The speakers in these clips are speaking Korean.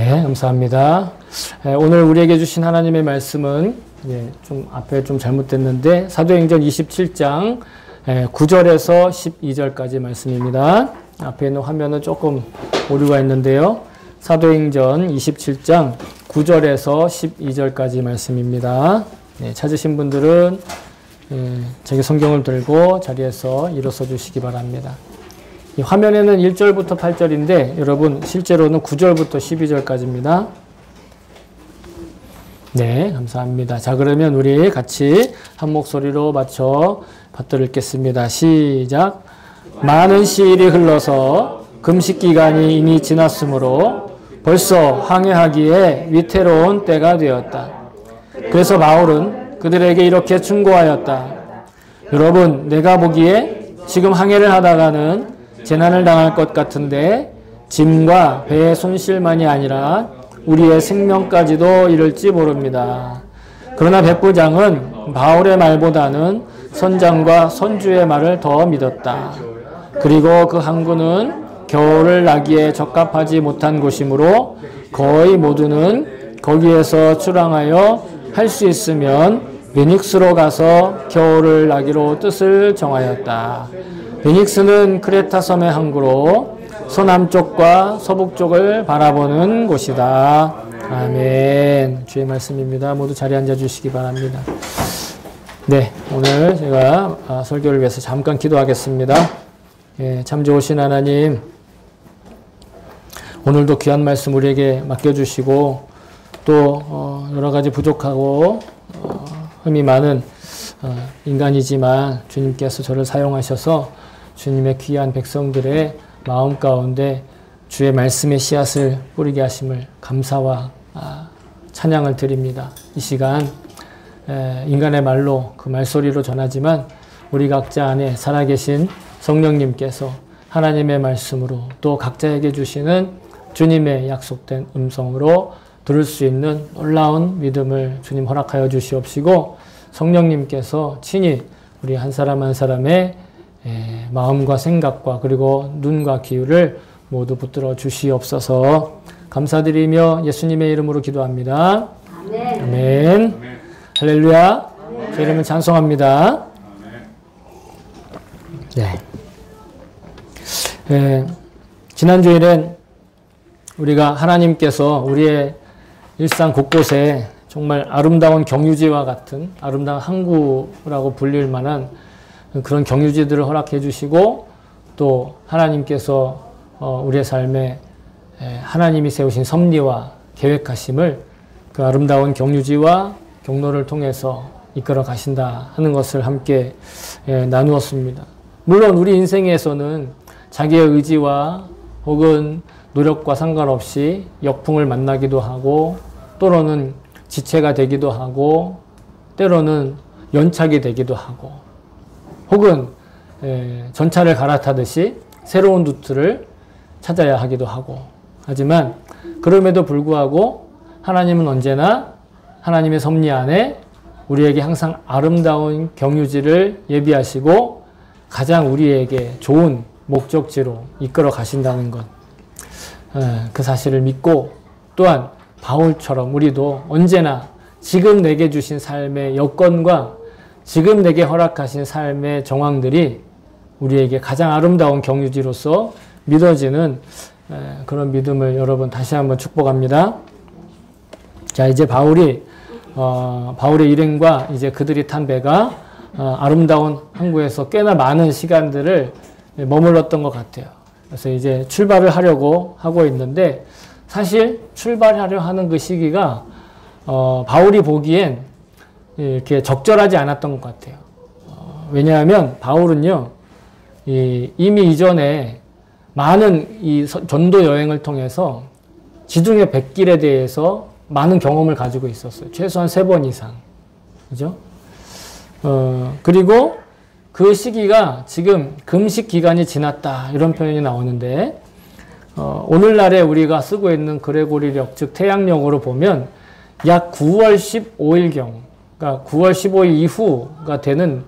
네, 감사합니다. 오늘 우리에게 주신 하나님의 말씀은 좀 앞에 좀 잘못됐는데 사도행전 27장 9절에서 12절까지 말씀입니다. 앞에 있는 화면은 조금 오류가 있는데요. 사도행전 27장 9절에서 12절까지 말씀입니다. 찾으신 분들은 자기 성경을 들고 자리에서 일어서 주시기 바랍니다. 이 화면에는 1절부터 8절인데 여러분 실제로는 9절부터 12절까지입니다. 네, 감사합니다. 자, 그러면 우리 같이 한 목소리로 맞춰 받들어 읽겠습니다. 시작. 많은 시일이 흘러서 금식 기간이 이미 지났으므로 벌써 항해하기에 위태로운 때가 되었다. 그래서 바울은 그들에게 이렇게 충고하였다. 여러분, 내가 보기에 지금 항해를 하다가는 재난을 당할 것 같은데 짐과 배의 손실만이 아니라 우리의 생명까지도 이를지 모릅니다. 그러나 백부장은 바울의 말보다는 선장과 선주의 말을 더 믿었다. 그리고 그 항구는 겨울을 나기에 적합하지 못한 곳이므로 거의 모두는 거기에서 출항하여 할 수 있으면 베닉스로 가서 겨울을 나기로 뜻을 정하였다. 베닉스는 크레타 섬의 항구로 서남쪽과 서북쪽을 바라보는 곳이다. 아멘. 주의 말씀입니다. 모두 자리에 앉아 주시기 바랍니다. 네, 오늘 제가 설교를 위해서 잠깐 기도하겠습니다. 참 좋으신 하나님, 오늘도 귀한 말씀 우리에게 맡겨주시고 또 여러 가지 부족하고 흠이 많은 인간이지만 주님께서 저를 사용하셔서 주님의 귀한 백성들의 마음 가운데 주의 말씀의 씨앗을 뿌리게 하심을 감사와 찬양을 드립니다. 이 시간 인간의 말로 그 말소리로 전하지만 우리 각자 안에 살아계신 성령님께서 하나님의 말씀으로 또 각자에게 주시는 주님의 약속된 음성으로 들을 수 있는 놀라운 믿음을 주님 허락하여 주시옵시고 성령님께서 친히 우리 한 사람 한 사람의 마음과 생각과 그리고 눈과 귀를 모두 붙들어 주시옵소서. 감사드리며 예수님의 이름으로 기도합니다. 아멘. 아멘. 할렐루야. 제 이름은 찬송합니다. 네. 지난주일엔 우리가 하나님께서 우리의 일상 곳곳에 정말 아름다운 경유지와 같은 아름다운 항구라고 불릴 만한 그런 경유지들을 허락해 주시고 또 하나님께서 우리의 삶에 하나님이 세우신 섭리와 계획하심을 그 아름다운 경유지와 경로를 통해서 이끌어 가신다 하는 것을 함께 나누었습니다. 물론 우리 인생에서는 자기의 의지와 혹은 노력과 상관없이 역풍을 만나기도 하고 또는 지체가 되기도 하고 때로는 연착이 되기도 하고 혹은 전차를 갈아타듯이 새로운 루트를 찾아야 하기도 하고 하지만 그럼에도 불구하고 하나님은 언제나 하나님의 섭리 안에 우리에게 항상 아름다운 경유지를 예비하시고 가장 우리에게 좋은 목적지로 이끌어 가신다는 것, 그 사실을 믿고 또한 바울처럼 우리도 언제나 지금 내게 주신 삶의 여건과 지금 내게 허락하신 삶의 정황들이 우리에게 가장 아름다운 경유지로서 믿어지는 그런 믿음을 여러분 다시 한번 축복합니다. 자, 이제 바울의 일행과 이제 그들이 탄 배가 아름다운 항구에서 꽤나 많은 시간들을 머물렀던 것 같아요. 그래서 이제 출발을 하려고 하고 있는데 사실 출발하려 하는 그 시기가 바울이 보기엔 이렇게 적절하지 않았던 것 같아요. 왜냐하면 바울은요, 이미 이전에 많은 이 전도 여행을 통해서 지중해 백길에 대해서 많은 경험을 가지고 있었어요. 최소한 3번 이상. 그죠? 그리고 그 시기가 지금 금식 기간이 지났다. 이런 표현이 나오는데, 오늘날에 우리가 쓰고 있는 그레고리력, 즉 태양력으로 보면 약 9월 15일경, 그러니까 9월 15일 이후가 되는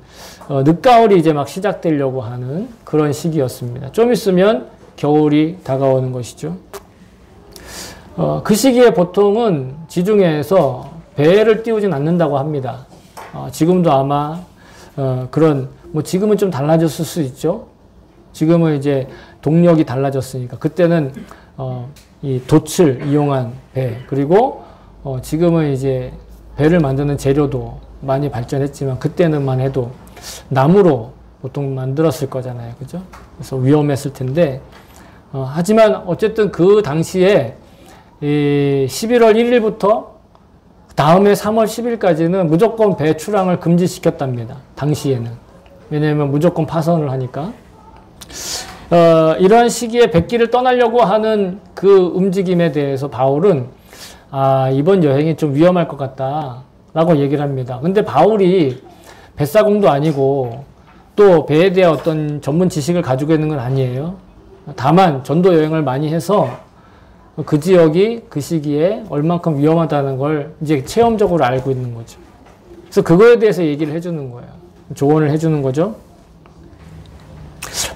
늦가을이 이제 막 시작되려고 하는 그런 시기였습니다. 좀 있으면 겨울이 다가오는 것이죠. 그 시기에 보통은 지중해에서 배를 띄우진 않는다고 합니다. 지금도 아마 그런 뭐 지금은 좀 달라졌을 수 있죠. 지금은 이제 동력이 달라졌으니까 그때는 이 돛을 이용한 배 그리고 지금은 이제 배를 만드는 재료도 많이 발전했지만 그때는만 해도 나무로 보통 만들었을 거잖아요. 그죠? 그래서 위험했을 텐데 하지만 어쨌든 그 당시에 11월 1일부터 다음에 3월 10일까지는 무조건 배 출항을 금지시켰답니다. 당시에는. 왜냐하면 무조건 파선을 하니까. 이러한 시기에 백기를 떠나려고 하는 그 움직임에 대해서 바울은 이번 여행이 좀 위험할 것 같다 라고 얘기를 합니다. 근데 바울이 뱃사공도 아니고 또 배에 대한 어떤 전문 지식을 가지고 있는 건 아니에요. 다만 전도 여행을 많이 해서 그 지역이 그 시기에 얼만큼 위험하다는 걸 이제 체험적으로 알고 있는 거죠. 그래서 그거에 대해서 얘기를 해주는 거예요. 조언을 해주는 거죠.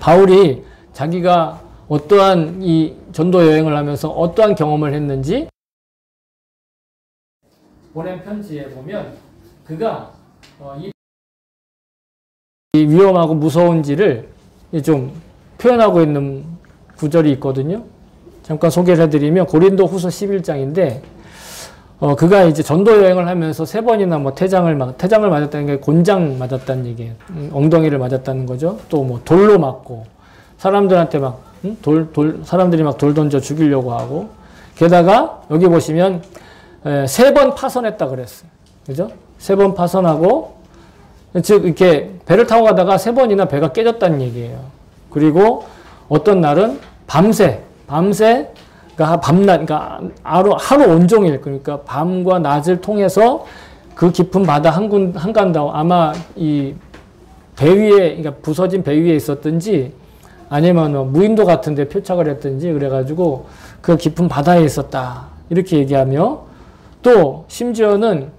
바울이 자기가 어떠한 이 전도 여행을 하면서 어떠한 경험을 했는지 보낸 편지에 보면 그가 이 위험하고 무서운지를 좀 표현하고 있는 구절이 있거든요. 잠깐 소개를 해드리면 고린도 후서 11장인데 그가 이제 전도 여행을 하면서 3번이나 뭐 태장을 맞았다는 게 곤장 맞았다는 얘기예요. 엉덩이를 맞았다는 거죠. 또 뭐 돌로 맞고 사람들한테 막 사람들이 막 돌 던져 죽이려고 하고 게다가 여기 보시면 3번 파선했다 그랬어요. 그죠? 3번 파선하고 즉 이렇게 배를 타고 가다가 3번이나 배가 깨졌다는 얘기예요. 그리고 어떤 날은 밤새 그러니까 밤낮 그러니까 하루 온종일 그러니까 밤과 낮을 통해서 그 깊은 바다 한간다운 아마 이 배 위에 그러니까 부서진 배 위에 있었든지 아니면 무인도 같은 데 표착을 했든지 그래가지고 그 깊은 바다에 있었다 이렇게 얘기하며 또 심지어는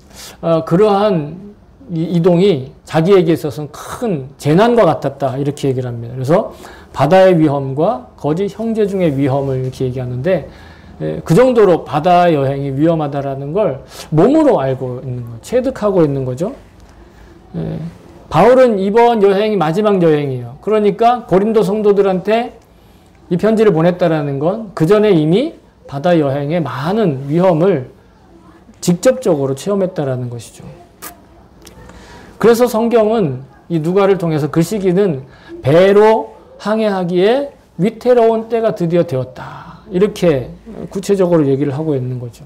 그러한 이동이 자기에게 있어서는 큰 재난과 같았다 이렇게 얘기를 합니다. 그래서 바다의 위험과 거짓 형제 중의 위험을 이렇게 얘기하는데 그 정도로 바다 여행이 위험하다라는 걸 몸으로 알고 있는 거, 체득하고 있는 거죠. 바울은 이번 여행이 마지막 여행이에요. 그러니까 고린도 성도들한테 이 편지를 보냈다라는 건 그 전에 이미 바다 여행의 많은 위험을 직접적으로 체험했다라는 것이죠. 그래서 성경은 이 누가를 통해서 그 시기는 배로 항해하기에 위태로운 때가 드디어 되었다. 이렇게 구체적으로 얘기를 하고 있는 거죠.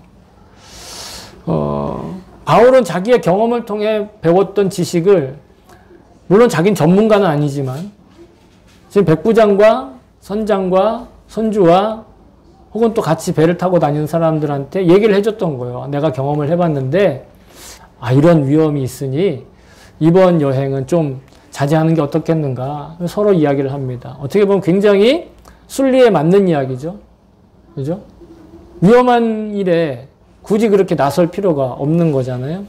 바울은 자기의 경험을 통해 배웠던 지식을 물론 자기는 전문가는 아니지만 지금 백부장과 선장과 선주와 혹은 또 같이 배를 타고 다니는 사람들한테 얘기를 해줬던 거예요. 내가 경험을 해봤는데 이런 위험이 있으니 이번 여행은 좀 자제하는 게 어떻겠는가 서로 이야기를 합니다. 어떻게 보면 굉장히 순리에 맞는 이야기죠. 그죠? 위험한 일에 굳이 그렇게 나설 필요가 없는 거잖아요.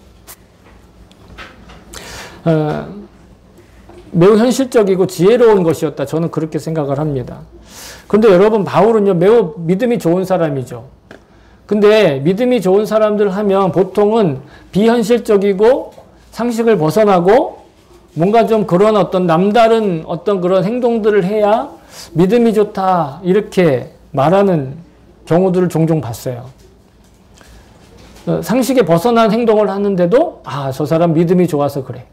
매우 현실적이고 지혜로운 것이었다. 저는 그렇게 생각을 합니다. 그런데 여러분 바울은요 매우 믿음이 좋은 사람이죠. 근데 믿음이 좋은 사람들 하면 보통은 비현실적이고 상식을 벗어나고 뭔가 좀 그런 어떤 남다른 어떤 그런 행동들을 해야 믿음이 좋다 이렇게 말하는 경우들을 종종 봤어요. 상식에 벗어난 행동을 하는데도 저 사람 믿음이 좋아서 그래.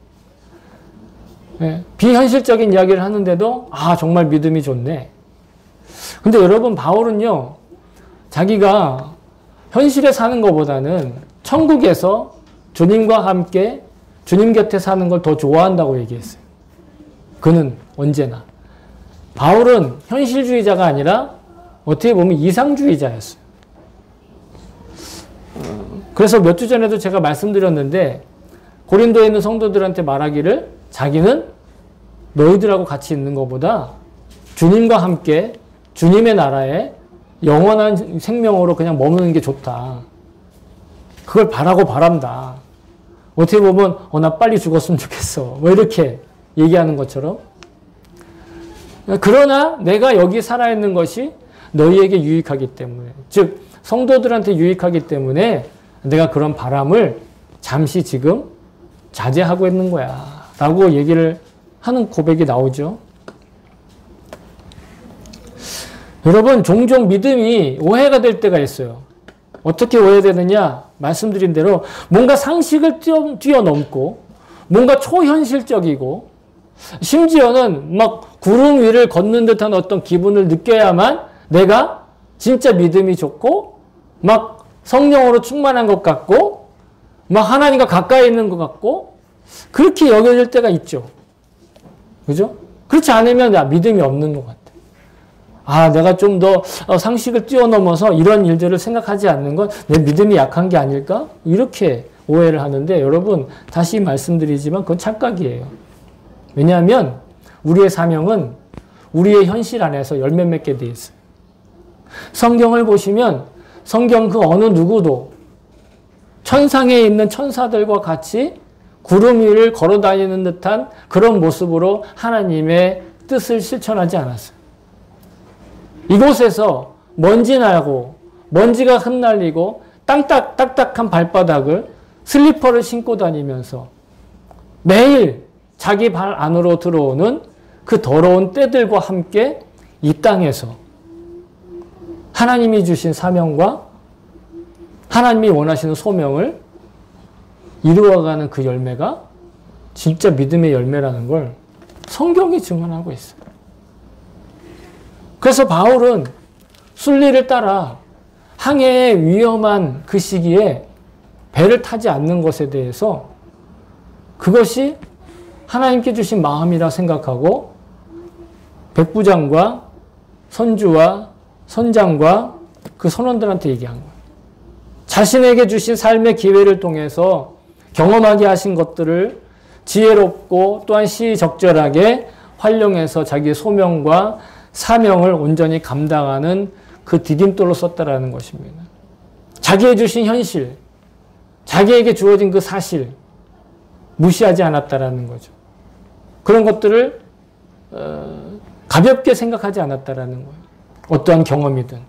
비현실적인 이야기를 하는데도 정말 믿음이 좋네. 근데 여러분 바울은요 자기가 현실에 사는 것보다는 천국에서 주님과 함께 주님 곁에 사는 걸 더 좋아한다고 얘기했어요. 그는 언제나. 바울은 현실주의자가 아니라 어떻게 보면 이상주의자였어요. 그래서 몇 주 전에도 제가 말씀드렸는데 고린도에 있는 성도들한테 말하기를 자기는 너희들하고 같이 있는 것보다 주님과 함께 주님의 나라에 영원한 생명으로 그냥 머무는 게 좋다. 그걸 바라고 바란다. 어떻게 보면 나 빨리 죽었으면 좋겠어. 뭐 이렇게 얘기하는 것처럼. 그러나 내가 여기 살아있는 것이 너희에게 유익하기 때문에. 즉 성도들한테 유익하기 때문에 내가 그런 바람을 잠시 지금 자제하고 있는 거야 라고 얘기를 하는 고백이 나오죠. 여러분, 종종 믿음이 오해가 될 때가 있어요. 어떻게 오해되느냐? 말씀드린 대로 뭔가 상식을 뛰어넘고 뭔가 초현실적이고 심지어는 막 구름 위를 걷는 듯한 어떤 기분을 느껴야만 내가 진짜 믿음이 좋고 막 성령으로 충만한 것 같고 막 하나님과 가까이 있는 것 같고 그렇게 여겨질 때가 있죠. 그죠? 그렇지 않으면 믿음이 없는 것 같아. 아, 내가 좀 더 상식을 뛰어넘어서 이런 일들을 생각하지 않는 건 내 믿음이 약한 게 아닐까? 이렇게 오해를 하는데 여러분 다시 말씀드리지만 그건 착각이에요. 왜냐하면 우리의 사명은 우리의 현실 안에서 열매 맺게 돼 있어요. 성경을 보시면 성경 그 어느 누구도 천상에 있는 천사들과 같이 구름 위를 걸어 다니는 듯한 그런 모습으로 하나님의 뜻을 실천하지 않았어요. 이곳에서 먼지 나고 먼지가 흩날리고 딱딱한 발바닥을 슬리퍼를 신고 다니면서 매일 자기 발 안으로 들어오는 그 더러운 때들과 함께 이 땅에서 하나님이 주신 사명과 하나님이 원하시는 소명을 이루어가는 그 열매가 진짜 믿음의 열매라는 걸 성경이 증언하고 있어요. 그래서 바울은 순리를 따라 항해의 위험한 그 시기에 배를 타지 않는 것에 대해서 그것이 하나님께 주신 마음이라 생각하고 백부장과 선주와 선장과 그 선원들한테 얘기한 거예요. 자신에게 주신 삶의 기회를 통해서 경험하게 하신 것들을 지혜롭고 또한 시적절하게 활용해서 자기의 소명과 사명을 온전히 감당하는 그 디딤돌로 썼다라는 것입니다. 자기의 주신 현실, 자기에게 주어진 그 사실 무시하지 않았다라는 거죠. 그런 것들을 가볍게 생각하지 않았다라는 거예요. 어떠한 경험이든.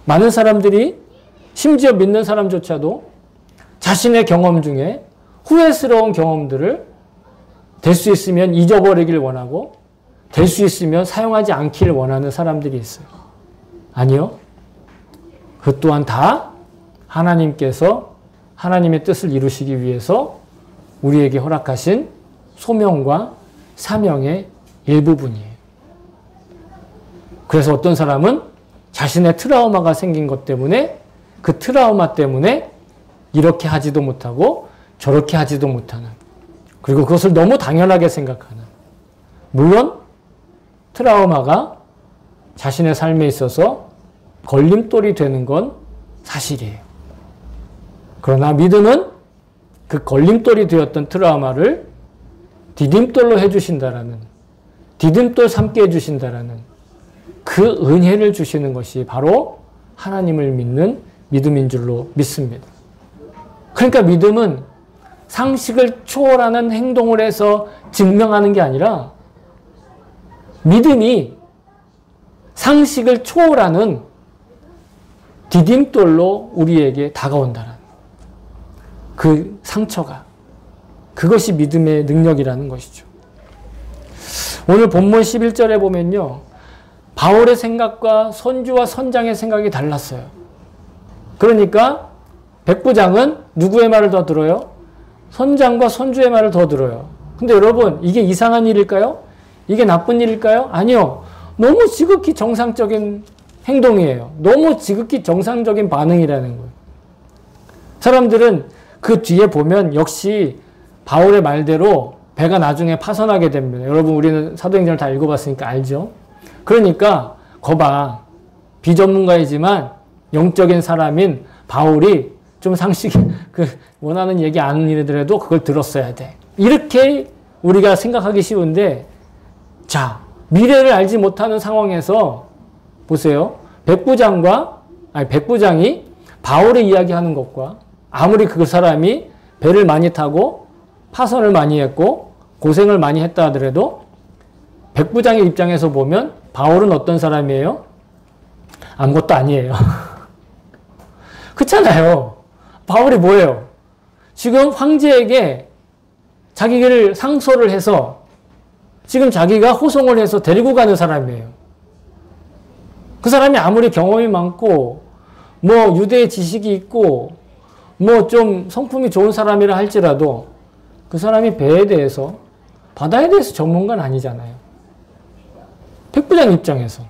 많은 사람들이 심지어 믿는 사람조차도 자신의 경험 중에 후회스러운 경험들을 될 수 있으면 잊어버리길 원하고 될 수 있으면 사용하지 않기를 원하는 사람들이 있어요. 아니요. 그 또한 다 하나님께서 하나님의 뜻을 이루시기 위해서 우리에게 허락하신 소명과 사명의 일부분이에요. 그래서 어떤 사람은 자신의 트라우마가 생긴 것 때문에 그 트라우마 때문에 이렇게 하지도 못하고 저렇게 하지도 못하는, 그리고 그것을 너무 당연하게 생각하는, 물론 트라우마가 자신의 삶에 있어서 걸림돌이 되는 건 사실이에요. 그러나 믿음은 그 걸림돌이 되었던 트라우마를 디딤돌로 해주신다라는, 디딤돌 삼게 해주신다라는 그 은혜를 주시는 것이 바로 하나님을 믿는 믿음인 줄로 믿습니다. 그러니까 믿음은 상식을 초월하는 행동을 해서 증명하는 게 아니라 믿음이 상식을 초월하는 디딤돌로 우리에게 다가온다는 그 상처가, 그것이 믿음의 능력이라는 것이죠. 오늘 본문 11절에 보면요, 바울의 생각과 선주와 선장의 생각이 달랐어요. 그러니까 백부장은 누구의 말을 더 들어요? 선장과 선주의 말을 더 들어요. 근데 여러분, 이게 이상한 일일까요? 이게 나쁜 일일까요? 아니요. 너무 지극히 정상적인 행동이에요. 너무 지극히 정상적인 반응이라는 거예요. 사람들은 그 뒤에 보면 역시 바울의 말대로 배가 나중에 파선하게 됩니다. 여러분, 우리는 사도행전을 다 읽어봤으니까 알죠? 그러니까 거봐, 비전문가이지만 영적인 사람인 바울이 좀 상식이 원하는 얘기 아니더라도 그걸 들었어야 돼. 이렇게 우리가 생각하기 쉬운데, 자, 미래를 알지 못하는 상황에서 보세요. 백부장이 바울의 이야기하는 것과 아무리 그 사람이 배를 많이 타고 파선을 많이 했고 고생을 많이 했다 하더라도 백부장의 입장에서 보면 바울은 어떤 사람이에요? 아무것도 아니에요. 그렇잖아요. 바울이 뭐예요? 지금 황제에게 자기를 상소를 해서 지금 자기가 호송을 해서 데리고 가는 사람이에요. 그 사람이 아무리 경험이 많고 뭐 유대의 지식이 있고 뭐 좀 성품이 좋은 사람이라 할지라도 그 사람이 배에 대해서 바다에 대해서 전문가는 아니잖아요. 백부장 입장에서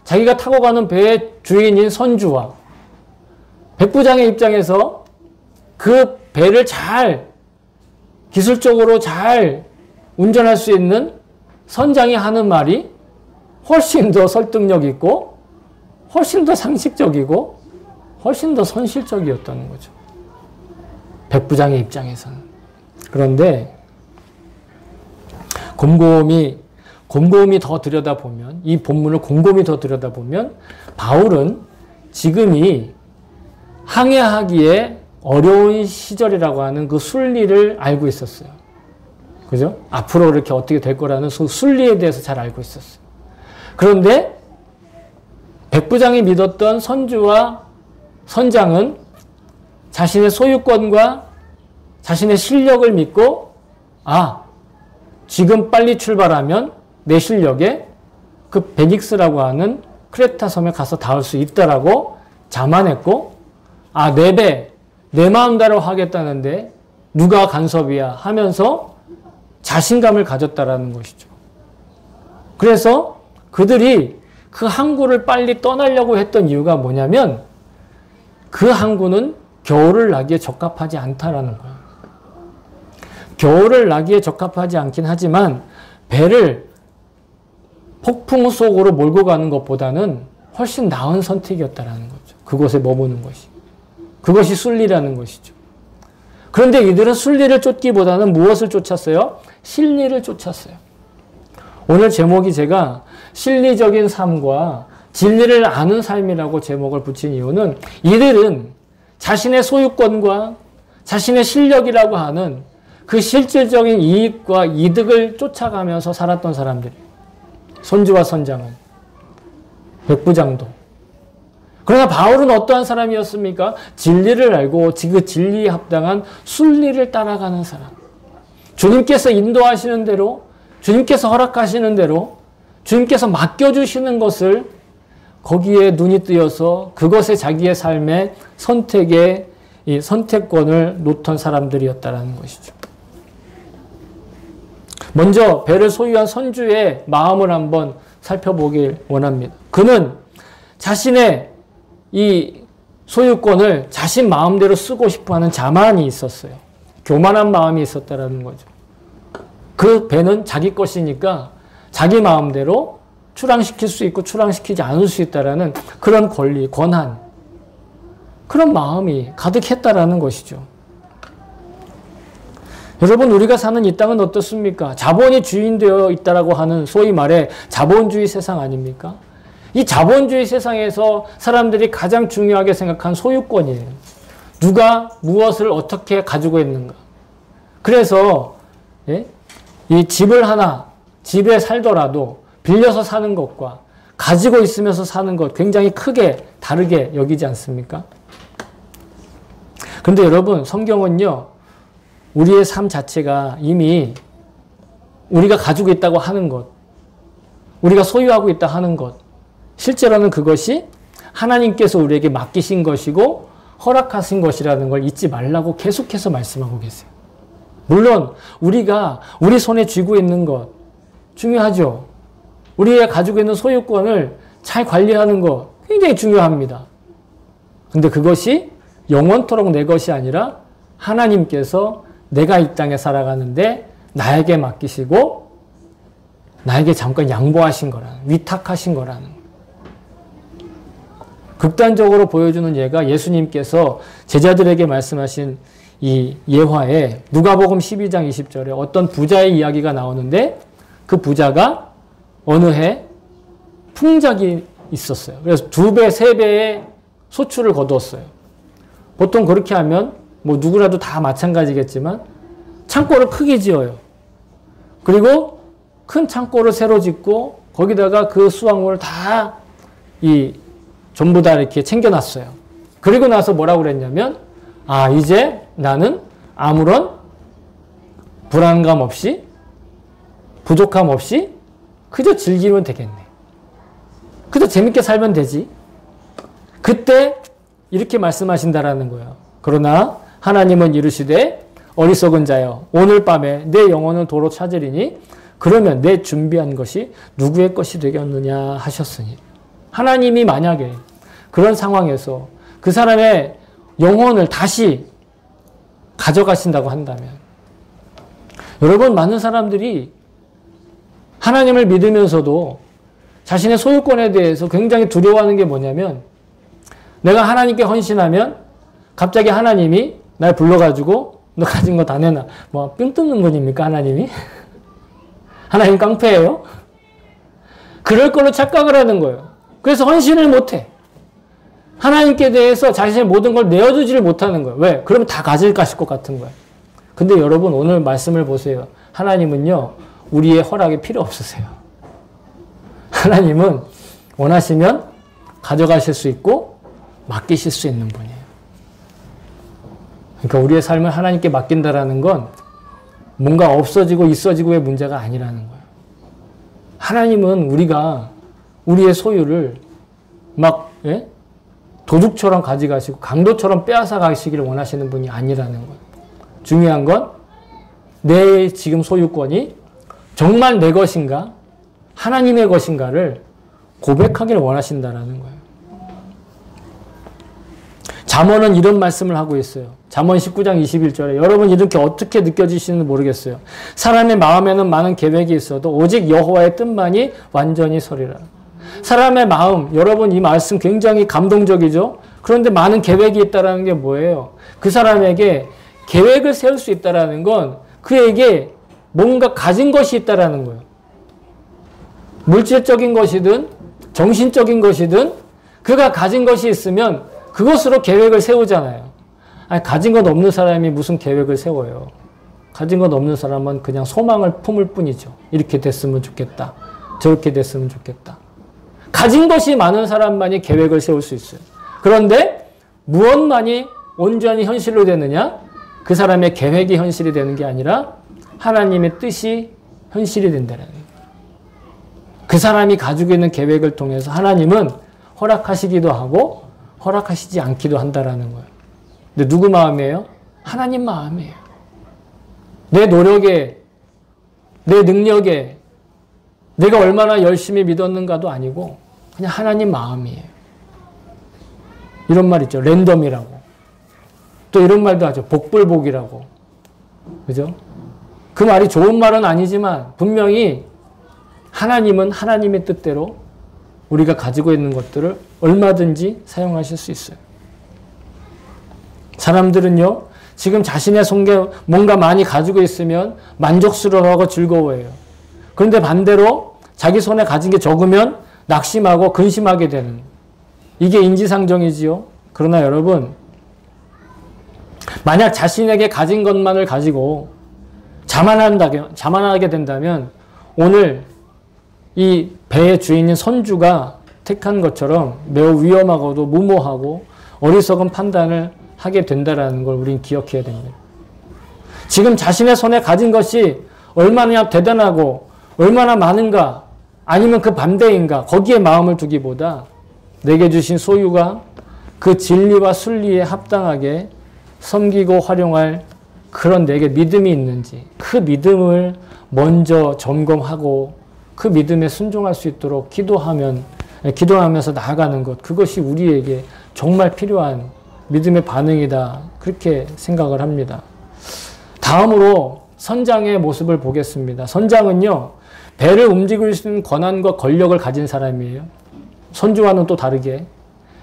자기가 타고 가는 배의 주인인 선주와 백부장의 입장에서 그 배를 기술적으로 잘 운전할 수 있는 선장이 하는 말이 훨씬 더 설득력 있고 훨씬 더 상식적이고 훨씬 더 선실적이었다는 거죠. 백부장의 입장에서는. 그런데 곰곰이 더 들여다보면, 이 본문을 곰곰이 더 들여다보면 바울은 지금이 항해하기에 어려운 시절이라고 하는 그 순리를 알고 있었어요. 그죠? 앞으로 이렇게 어떻게 될 거라는 순리에 대해서 잘 알고 있었어요. 그런데 백부장이 믿었던 선주와 선장은 자신의 소유권과 자신의 실력을 믿고 지금 빨리 출발하면 내 실력에 그 베닉스라고 하는 크레타 섬에 가서 닿을 수 있다라고 자만했고 내 배, 내 마음대로 하겠다는데 누가 간섭이야 하면서 자신감을 가졌다라는 것이죠. 그래서 그들이 그 항구를 빨리 떠나려고 했던 이유가 뭐냐면 그 항구는 겨울을 나기에 적합하지 않다라는 거예요. 겨울을 나기에 적합하지 않긴 하지만 배를 폭풍 속으로 몰고 가는 것보다는 훨씬 나은 선택이었다라는 거죠. 그곳에 머무는 것이. 그것이 순리라는 것이죠. 그런데 이들은 순리를 쫓기보다는 무엇을 쫓았어요? 실리를 쫓았어요. 오늘 제목이 제가 실리적인 삶과 진리를 아는 삶이라고 제목을 붙인 이유는 이들은 자신의 소유권과 자신의 실력이라고 하는 그 실질적인 이익과 이득을 쫓아가면서 살았던 사람들이에요. 선주와 선장은, 백부장도. 그러나 바울은 어떠한 사람이었습니까? 진리를 알고 그 진리에 합당한 순리를 따라가는 사람. 주님께서 인도하시는 대로, 주님께서 허락하시는 대로, 주님께서 맡겨주시는 것을 거기에 눈이 뜨여서 그것에 자기의 삶의 선택에 이 선택권을 놓던 사람들이었다는 것이죠. 먼저 배를 소유한 선주의 마음을 한번 살펴보길 원합니다. 그는 자신의 이 소유권을 자신 마음대로 쓰고 싶어하는 자만이 있었어요. 교만한 마음이 있었다는 거죠. 그 배는 자기 것이니까 자기 마음대로 출항시킬 수 있고 출항시키지 않을 수 있다는 그런 권리, 권한, 그런 마음이 가득했다라는 것이죠. 여러분, 우리가 사는 이 땅은 어떻습니까? 자본이 주인되어 있다라고 하는 소위 말해 자본주의 세상 아닙니까? 이 자본주의 세상에서 사람들이 가장 중요하게 생각한 소유권이에요. 누가 무엇을 어떻게 가지고 있는가. 그래서 이 집을 하나, 집에 살더라도 빌려서 사는 것과 가지고 있으면서 사는 것 굉장히 크게 다르게 여기지 않습니까? 그런데 여러분, 성경은요, 우리의 삶 자체가 이미 우리가 가지고 있다고 하는 것, 우리가 소유하고 있다 하는 것, 실제로는 그것이 하나님께서 우리에게 맡기신 것이고 허락하신 것이라는 걸 잊지 말라고 계속해서 말씀하고 계세요. 물론 우리가 우리 손에 쥐고 있는 것 중요하죠. 우리가 가지고 있는 소유권을 잘 관리하는 것 굉장히 중요합니다. 근데 그것이 영원토록 내 것이 아니라 하나님께서 내가 이 땅에 살아가는데 나에게 맡기시고 나에게 잠깐 양보하신 거라는, 위탁하신 거라는. 극단적으로 보여주는 예가 예수님께서 제자들에게 말씀하신 이 예화에 누가복음 12장 20절에 어떤 부자의 이야기가 나오는데 그 부자가 어느 해 풍작이 있었어요. 그래서 2배, 3배의 소출을 거두었어요. 보통 그렇게 하면 뭐 누구라도 다 마찬가지겠지만 창고를 크게 지어요. 그리고 큰 창고를 새로 짓고 거기다가 그 수확물을 다 전부 다 이렇게 챙겨놨어요. 그리고 나서 뭐라고 그랬냐면, 아, 이제 나는 아무런 불안감 없이, 부족함 없이 그저 즐기면 되겠네. 그저 재밌게 살면 되지. 그때 이렇게 말씀하신다라는 거예요. 그러나 하나님은 이르시되 어리석은 자여 오늘 밤에 내 영혼을 도로 찾으리니 그러면 내 준비한 것이 누구의 것이 되겠느냐 하셨으니, 하나님이 만약에 그런 상황에서 그 사람의 영혼을 다시 가져가신다고 한다면, 여러분, 많은 사람들이 하나님을 믿으면서도 자신의 소유권에 대해서 굉장히 두려워하는 게 뭐냐면, 내가 하나님께 헌신하면 갑자기 하나님이 날 불러가지고 너 가진 거 다 내놔. 뭐 삥 뜯는 분입니까 하나님이? 하나님 깡패예요? 그럴 걸로 착각을 하는 거예요. 그래서 헌신을 못해. 하나님께 대해서 자신의 모든 걸 내어주지를 못하는 거예요. 왜? 그러면 다 가질까 싶을 것 같은 거예요. 근데 여러분, 오늘 말씀을 보세요. 하나님은요, 우리의 허락이 필요 없으세요. 하나님은 원하시면 가져가실 수 있고 맡기실 수 있는 분이에요. 그러니까 우리의 삶을 하나님께 맡긴다라는 건 뭔가 없어지고 있어지고의 문제가 아니라는 거예요. 하나님은 우리가 우리의 소유를 막 도둑처럼 가져가시고 강도처럼 빼앗아 가시기를 원하시는 분이 아니라는 거예요. 중요한 건 내 지금 소유권이 정말 내 것인가 하나님의 것인가를 고백하기를 원하신다라는 거예요. 잠언은 이런 말씀을 하고 있어요. 잠언 19장 21절에 여러분 이렇게 어떻게 느껴지시는지 모르겠어요. 사람의 마음에는 많은 계획이 있어도 오직 여호와의 뜻만이 완전히 서리라. 사람의 마음, 여러분 이 말씀 굉장히 감동적이죠. 그런데 많은 계획이 있다는 게 뭐예요? 그 사람에게 계획을 세울 수 있다는 건 그에게 뭔가 가진 것이 있다는 거예요. 물질적인 것이든 정신적인 것이든 그가 가진 것이 있으면 그것으로 계획을 세우잖아요. 아니, 가진 것 없는 사람이 무슨 계획을 세워요. 가진 것 없는 사람은 그냥 소망을 품을 뿐이죠. 이렇게 됐으면 좋겠다. 저렇게 됐으면 좋겠다. 가진 것이 많은 사람만이 계획을 세울 수 있어요. 그런데 무엇만이 온전히 현실로 되느냐? 그 사람의 계획이 현실이 되는 게 아니라 하나님의 뜻이 현실이 된다는 거예요. 그 사람이 가지고 있는 계획을 통해서 하나님은 허락하시기도 하고 허락하시지 않기도 한다라는 거예요. 근데 누구 마음이에요? 하나님 마음이에요. 내 노력에, 내 능력에, 내가 얼마나 열심히 믿었는가도 아니고 그냥 하나님 마음이에요. 이런 말 있죠. 랜덤이라고. 또 이런 말도 하죠. 복불복이라고. 그죠? 그 말이 좋은 말은 아니지만 분명히 하나님은 하나님의 뜻대로 우리가 가지고 있는 것들을 얼마든지 사용하실 수 있어요. 사람들은요, 지금 자신의 손에 뭔가 많이 가지고 있으면 만족스러워하고 즐거워해요. 그런데 반대로 자기 손에 가진 게 적으면 낙심하고 근심하게 되는, 이게 인지상정이지요. 그러나 여러분, 만약 자신에게 가진 것만을 가지고 자만하게 된다면 오늘 이 배의 주인인 선주가 택한 것처럼 매우 위험하고도 무모하고 어리석은 판단을 하게 된다는 걸 우린 기억해야 됩니다. 지금 자신의 손에 가진 것이 얼마나 대단하고 얼마나 많은가 아니면 그 반대인가 거기에 마음을 두기보다 내게 주신 소유가 그 진리와 순리에 합당하게 섬기고 활용할 그런 내게 믿음이 있는지 그 믿음을 먼저 점검하고 그 믿음에 순종할 수 있도록 기도하면서 나아가는 것, 그것이 우리에게 정말 필요한 믿음의 반응이다. 그렇게 생각을 합니다. 다음으로 선장의 모습을 보겠습니다. 선장은요, 배를 움직일 수 있는 권한과 권력을 가진 사람이에요. 선주와는 또 다르게.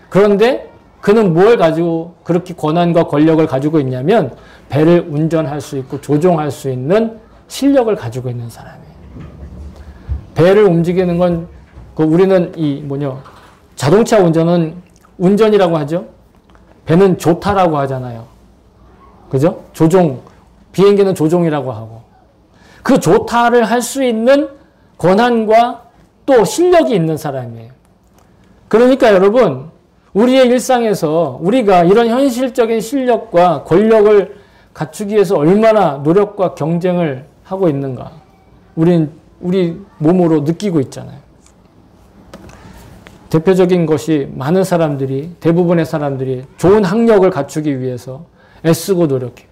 그런데 그는 뭘 가지고 그렇게 권한과 권력을 가지고 있냐면 배를 운전할 수 있고 조종할 수 있는 실력을 가지고 있는 사람이에요. 배를 움직이는 건 우리는 자동차 운전은 운전이라고 하죠. 배는 조타라고 하잖아요. 그죠? 조종, 비행기는 조종이라고 하고. 그 조타를 할 수 있는 권한과 또 실력이 있는 사람이에요. 그러니까 여러분, 우리의 일상에서 우리가 이런 현실적인 실력과 권력을 갖추기 위해서 얼마나 노력과 경쟁을 하고 있는가. 우리 몸으로 느끼고 있잖아요. 대표적인 것이 많은 사람들이, 대부분의 사람들이 좋은 학력을 갖추기 위해서 애쓰고 노력해요.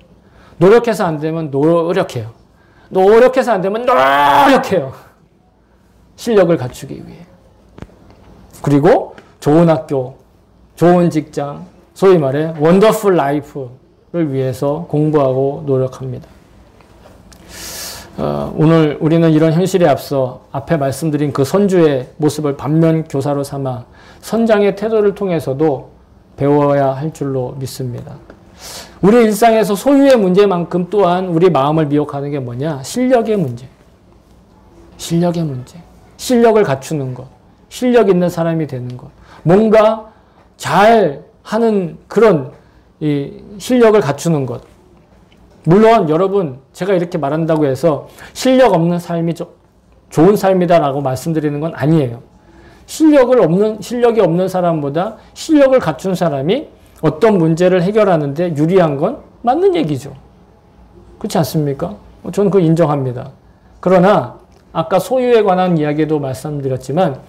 노력해서 안 되면 노력해요. 노력해서 안 되면 노력해요. 실력을 갖추기 위해. 그리고 좋은 학교, 좋은 직장, 소위 말해 원더풀 라이프를 위해서 공부하고 노력합니다. 오늘 우리는 이런 현실에 앞서 앞에 말씀드린 그 선주의 모습을 반면 교사로 삼아 선장의 태도를 통해서도 배워야 할 줄로 믿습니다. 우리 일상에서 소유의 문제만큼 또한 우리 마음을 미혹하는 게 뭐냐? 실력의 문제. 실력의 문제. 실력을 갖추는 것. 실력 있는 사람이 되는 것. 뭔가 잘 하는 그런 실력을 갖추는 것. 물론 여러분 제가 이렇게 말한다고 해서 실력 없는 삶이 좋은 삶이다라고 말씀드리는 건 아니에요. 실력이 없는 사람보다 실력을 갖춘 사람이 어떤 문제를 해결하는데 유리한 건 맞는 얘기죠. 그렇지 않습니까? 저는 그거 인정합니다. 그러나 아까 소유에 관한 이야기도 말씀드렸지만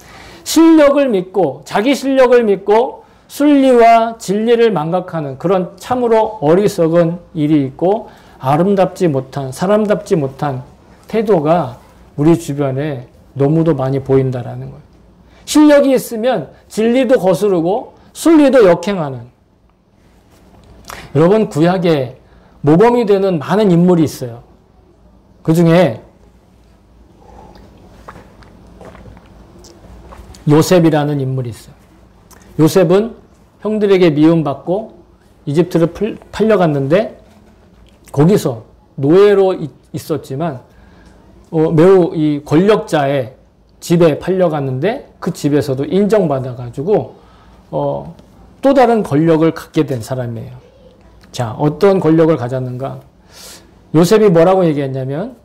실력을 믿고 자기 실력을 믿고 순리와 진리를 망각하는 그런 참으로 어리석은 일이 있고 아름답지 못한 사람답지 못한 태도가 우리 주변에 너무도 많이 보인다라는 거예요. 실력이 있으면 진리도 거스르고 순리도 역행하는 여러분 구약에 모범이 되는 많은 인물이 있어요. 그 중에 요셉이라는 인물이 있어요. 요셉은 형들에게 미움받고 이집트를 팔려갔는데 거기서 노예로 있었지만 매우 이 권력자의 집에 팔려갔는데 그 집에서도 인정받아가지고 또 다른 권력을 갖게 된 사람이에요. 자, 어떤 권력을 가졌는가? 요셉이 뭐라고 얘기했냐면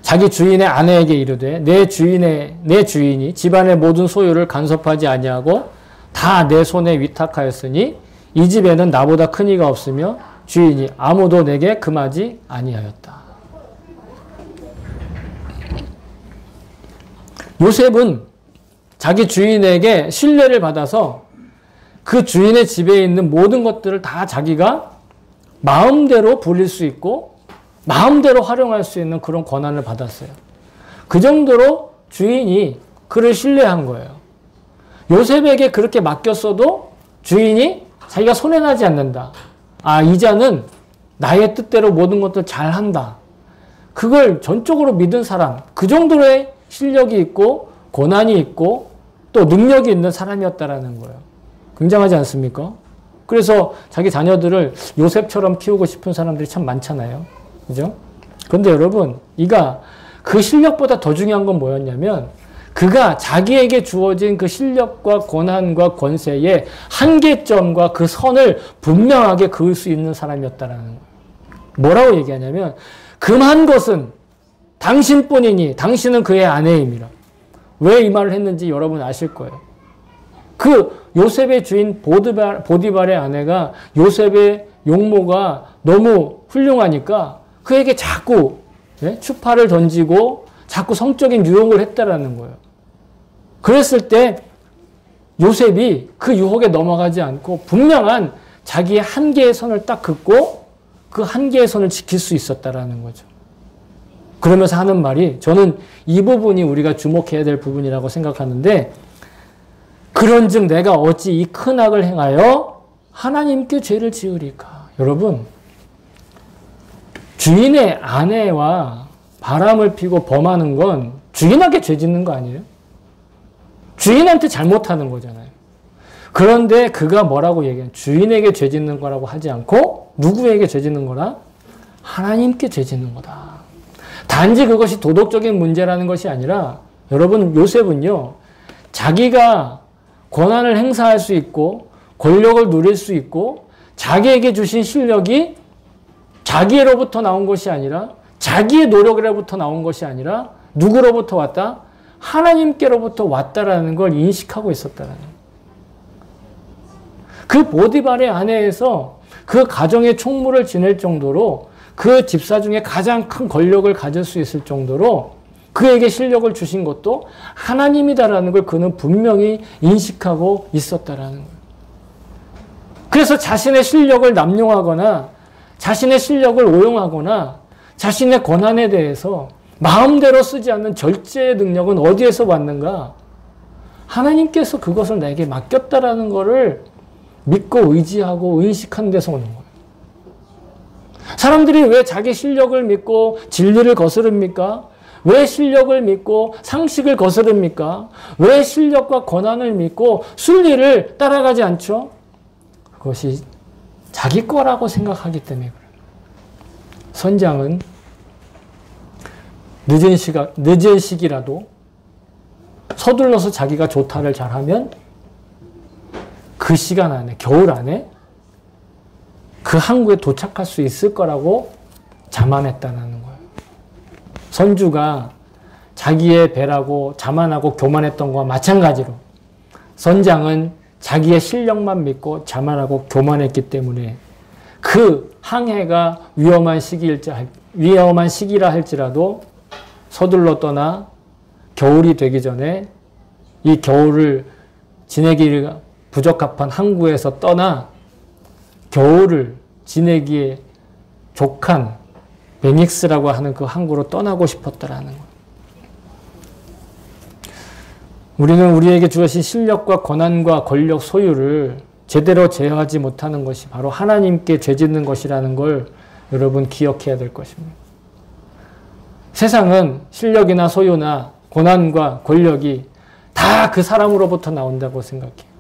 자기 주인의 아내에게 이르되 내 주인이 집안의 모든 소유를 간섭하지 아니하고 다 내 손에 위탁하였으니 이 집에는 나보다 큰 이가 없으며 주인이 아무도 내게 금하지 아니하였다. 요셉은 자기 주인에게 신뢰를 받아서 그 주인의 집에 있는 모든 것들을 다 자기가 마음대로 부릴 수 있고 마음대로 활용할 수 있는 그런 권한을 받았어요. 그 정도로 주인이 그를 신뢰한 거예요. 요셉에게 그렇게 맡겼어도 주인이 자기가 손해나지 않는다. 아, 이 자는 나의 뜻대로 모든 것들 잘한다. 그걸 전적으로 믿은 사람, 그 정도의 실력이 있고 권한이 있고 또 능력이 있는 사람이었다라는 거예요. 굉장하지 않습니까? 그래서 자기 자녀들을 요셉처럼 키우고 싶은 사람들이 참 많잖아요. 그죠? 그런데 여러분, 이가 그 실력보다 더 중요한 건 뭐였냐면 그가 자기에게 주어진 그 실력과 권한과 권세의 한계점과 그 선을 분명하게 그을 수 있는 사람이었다라는 거예요. 뭐라고 얘기하냐면 금한 것은 당신뿐이니 당신은 그의 아내임이라. 왜 이 말을 했는지 여러분 아실 거예요. 그 요셉의 주인 보디발의 아내가 요셉의 용모가 너무 훌륭하니까 그에게 자꾸 추파를 던지고 자꾸 성적인 유혹을 했다라는 거예요. 그랬을 때 요셉이 그 유혹에 넘어가지 않고 분명한 자기의 한계의 선을 딱 긋고 그 한계의 선을 지킬 수 있었다라는 거죠. 그러면서 하는 말이 저는 이 부분이 우리가 주목해야 될 부분이라고 생각하는데 그런즉 내가 어찌 이 큰 악을 행하여 하나님께 죄를 지으리까. 여러분 주인의 아내와 바람을 피고 범하는 건 주인에게 죄 짓는 거 아니에요? 주인한테 잘못하는 거잖아요. 그런데 그가 뭐라고 얘기해요? 주인에게 죄 짓는 거라고 하지 않고 누구에게 죄 짓는 거라? 하나님께 죄 짓는 거다. 단지 그것이 도덕적인 문제라는 것이 아니라 여러분 요셉은요. 자기가 권한을 행사할 수 있고 권력을 누릴 수 있고 자기에게 주신 실력이 자기로부터 나온 것이 아니라 자기의 노력으로부터 나온 것이 아니라 누구로부터 왔다? 하나님께로부터 왔다라는 걸 인식하고 있었다라는 거예요. 그 보디발의 아내에서 그 가정의 총무를 지낼 정도로 그 집사 중에 가장 큰 권력을 가질 수 있을 정도로 그에게 실력을 주신 것도 하나님이다라는 걸 그는 분명히 인식하고 있었다라는 거예요. 그래서 자신의 실력을 남용하거나 자신의 실력을 오용하거나 자신의 권한에 대해서 마음대로 쓰지 않는 절제의 능력은 어디에서 왔는가? 하나님께서 그것을 내게 맡겼다라는 것을 믿고 의지하고 의식한 데서 오는 거예요. 사람들이 왜 자기 실력을 믿고 진리를 거스릅니까? 왜 실력을 믿고 상식을 거스릅니까? 왜 실력과 권한을 믿고 순리를 따라가지 않죠? 그것이 자기 거라고 생각하기 때문에 그래요. 선장은 늦은 시기라도 서둘러서 자기가 조타를 잘하면 그 시간 안에, 겨울 안에 그 항구에 도착할 수 있을 거라고 자만했다는 거예요. 선주가 자기의 배라고 자만하고 교만했던 것과 마찬가지로 선장은 자기의 실력만 믿고 자만하고 교만했기 때문에 그 항해가 위험한 시기라 할지라도 서둘러 떠나 겨울이 되기 전에 이 겨울을 지내기가 부적합한 항구에서 떠나 겨울을 지내기에 족한 베닉스라고 하는 그 항구로 떠나고 싶었다라는 거예요. 우리는 우리에게 주어진 실력과 권한과 권력, 소유를 제대로 제어하지 못하는 것이 바로 하나님께 죄짓는 것이라는 걸 여러분 기억해야 될 것입니다. 세상은 실력이나 소유나 고난과 권력이 다 그 사람으로부터 나온다고 생각해요.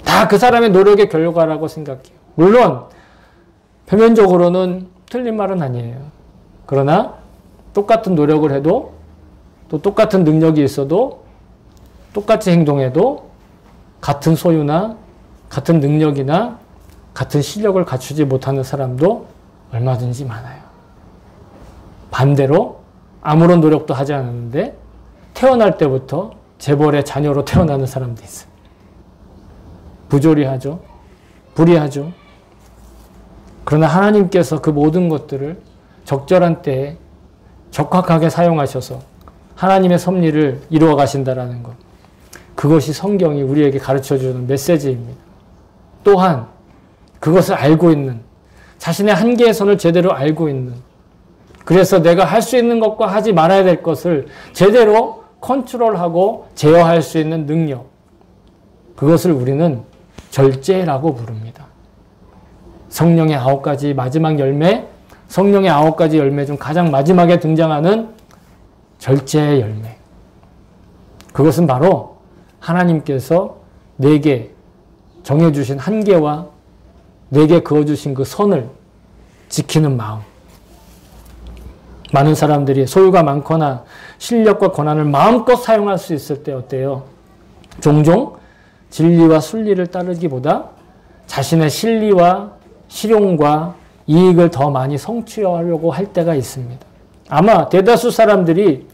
다 그 사람의 노력의 결과라고 생각해요. 물론 표면적으로는 틀린 말은 아니에요. 그러나 똑같은 노력을 해도 또 똑같은 능력이 있어도 똑같이 행동해도 같은 소유나 같은 능력이나 같은 실력을 갖추지 못하는 사람도 얼마든지 많아요. 반대로 아무런 노력도 하지 않았는데 태어날 때부터 재벌의 자녀로 태어나는 사람도 있어요. 부조리하죠. 불의하죠. 그러나 하나님께서 그 모든 것들을 적절한 때에 적확하게 사용하셔서 하나님의 섭리를 이루어 가신다라는 것. 그것이 성경이 우리에게 가르쳐주는 메시지입니다. 또한 그것을 알고 있는, 자신의 한계의 선을 제대로 알고 있는, 그래서 내가 할 수 있는 것과 하지 말아야 될 것을 제대로 컨트롤하고 제어할 수 있는 능력, 그것을 우리는 절제라고 부릅니다. 성령의 9가지 마지막 열매, 성령의 9가지 열매 중 가장 마지막에 등장하는 절제의 열매. 그것은 바로 하나님께서 내게 정해주신 한계와 내게 그어주신 그 선을 지키는 마음. 많은 사람들이 소유가 많거나 실력과 권한을 마음껏 사용할 수 있을 때 어때요? 종종 진리와 순리를 따르기보다 자신의 실리와 실용과 이익을 더 많이 성취하려고 할 때가 있습니다. 아마 대다수 사람들이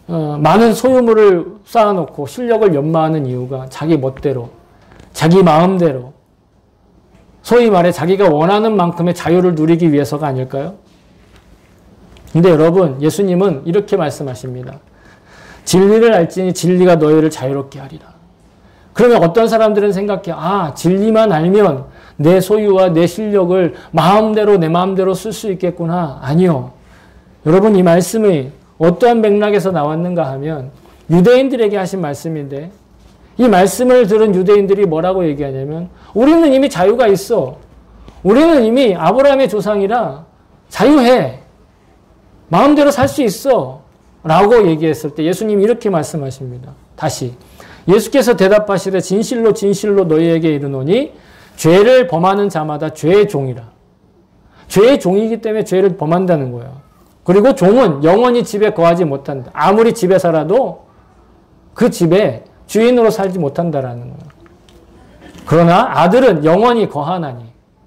많은 소유물을 쌓아놓고 실력을 연마하는 이유가 자기 멋대로, 자기 마음대로, 소위 말해 자기가 원하는 만큼의 자유를 누리기 위해서가 아닐까요? 근데 여러분, 예수님은 이렇게 말씀하십니다. 진리를 알지니 진리가 너희를 자유롭게 하리라. 그러면 어떤 사람들은 생각해, 진리만 알면 내 소유와 내 실력을 마음대로 내 마음대로 쓸 수 있겠구나. 아니요. 여러분, 이 말씀이 어떠한 맥락에서 나왔는가 하면 유대인들에게 하신 말씀인데, 이 말씀을 들은 유대인들이 뭐라고 얘기하냐면 우리는 이미 자유가 있어. 우리는 이미 아브라함의 조상이라 자유해. 마음대로 살 수 있어. 라고 얘기했을 때 예수님이 이렇게 말씀하십니다. 다시. 예수께서 대답하시되 진실로 진실로 너희에게 이르노니 죄를 범하는 자마다 죄의 종이라. 죄의 종이기 때문에 죄를 범한다는 거예요. 그리고 종은 영원히 집에 거하지 못한다. 아무리 집에 살아도 그 집에 주인으로 살지 못한다라는 거예요. 그러나 아들은 영원히 거하나니.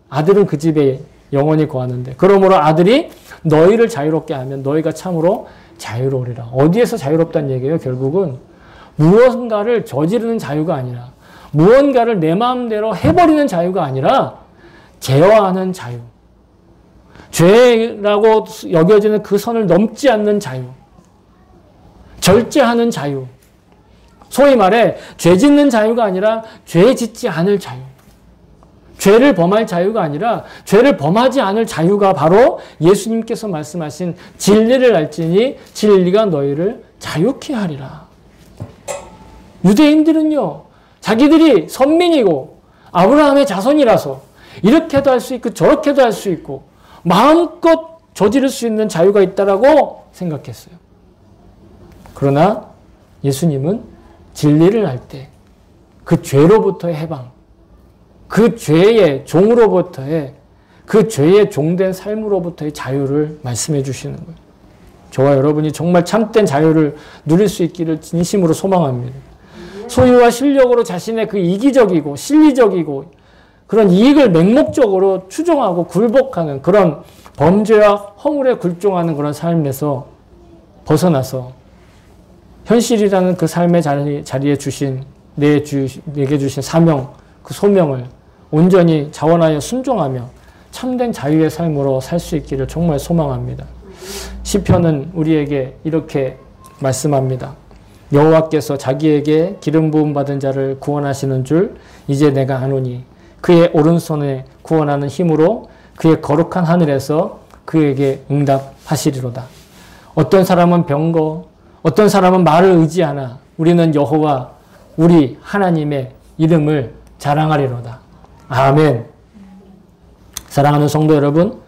아들은 그 집에 영원히 거하는데. 그러므로 아들이 너희를 자유롭게 하면 너희가 참으로 자유로우리라. 어디에서 자유롭다는 얘기예요? 결국은 무언가를 저지르는 자유가 아니라 무언가를 내 마음대로 해버리는 자유가 아니라 제어하는 자유. 죄라고 여겨지는 그 선을 넘지 않는 자유. 절제하는 자유. 소위 말해 죄 짓는 자유가 아니라 죄 짓지 않을 자유. 죄를 범할 자유가 아니라 죄를 범하지 않을 자유가 바로 예수님께서 말씀하신 진리를 알지니 진리가 너희를 자유케 하리라. 유대인들은요, 자기들이 선민이고 아브라함의 자손이라서 이렇게도 할 수 있고 저렇게도 할 수 있고 마음껏 저지를 수 있는 자유가 있다라고 생각했어요. 그러나 예수님은 진리를 알 때 그 죄로부터의 해방, 그 죄의 종으로부터의 그 죄의 종된 삶으로부터의 자유를 말씀해 주시는 거예요. 저와 여러분이 정말 참된 자유를 누릴 수 있기를 진심으로 소망합니다. 소유와 실력으로 자신의 그 이기적이고 실리적이고 그런 이익을 맹목적으로 추종하고 굴복하는 그런 범죄와 허물에 굴종하는 그런 삶에서 벗어나서 현실이라는 그 삶의 자리에 주신 내게 주신 사명, 그 소명을 온전히 자원하여 순종하며 참된 자유의 삶으로 살 수 있기를 정말 소망합니다. 시편은 우리에게 이렇게 말씀합니다. 여호와께서 자기에게 기름 부음 받은 자를 구원하시는 줄 이제 내가 아노니 그의 오른손에 구원하는 힘으로 그의 거룩한 하늘에서 그에게 응답하시리로다. 어떤 사람은 병거, 어떤 사람은 말을 의지하나 우리는 여호와 우리 하나님의 이름을 자랑하리로다. 아멘. 사랑하는 성도 여러분,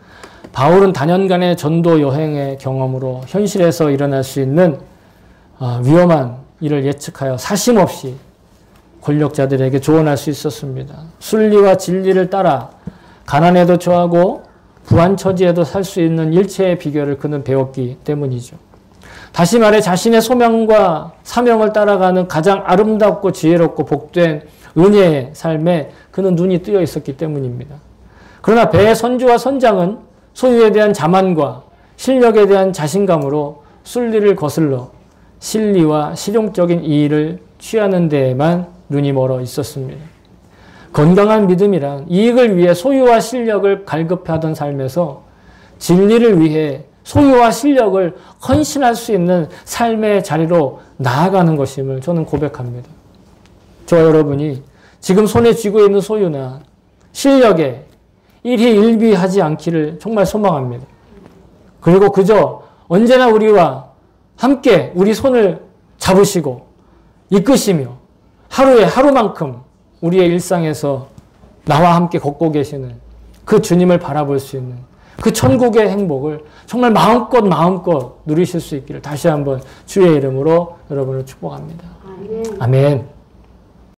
바울은 다년간의 전도 여행의 경험으로 현실에서 일어날 수 있는 위험한 일을 예측하여 사심없이 권력자들에게 조언할 수 있었습니다. 순리와 진리를 따라 가난에도 처하고 부한처지에도 살 수 있는 일체의 비결을 그는 배웠기 때문이죠. 다시 말해 자신의 소명과 사명을 따라가는 가장 아름답고 지혜롭고 복된 은혜의 삶에 그는 눈이 뜨여 있었기 때문입니다. 그러나 배의 선주와 선장은 소유에 대한 자만과 실력에 대한 자신감으로 순리를 거슬러 실리와 실용적인 이익을 취하는 데에만 눈이 멀어 있었습니다. 건강한 믿음이란 이익을 위해 소유와 실력을 갈급해하던 삶에서 진리를 위해 소유와 실력을 헌신할 수 있는 삶의 자리로 나아가는 것임을 저는 고백합니다. 저와 여러분이 지금 손에 쥐고 있는 소유나 실력에 일희일비하지 않기를 정말 소망합니다. 그리고 그저 언제나 우리와 함께 우리 손을 잡으시고 이끄시며 하루에 하루만큼 우리의 일상에서 나와 함께 걷고 계시는 그 주님을 바라볼 수 있는 그 천국의 행복을 정말 마음껏 누리실 수 있기를 다시 한번 주의 이름으로 여러분을 축복합니다. 아멘.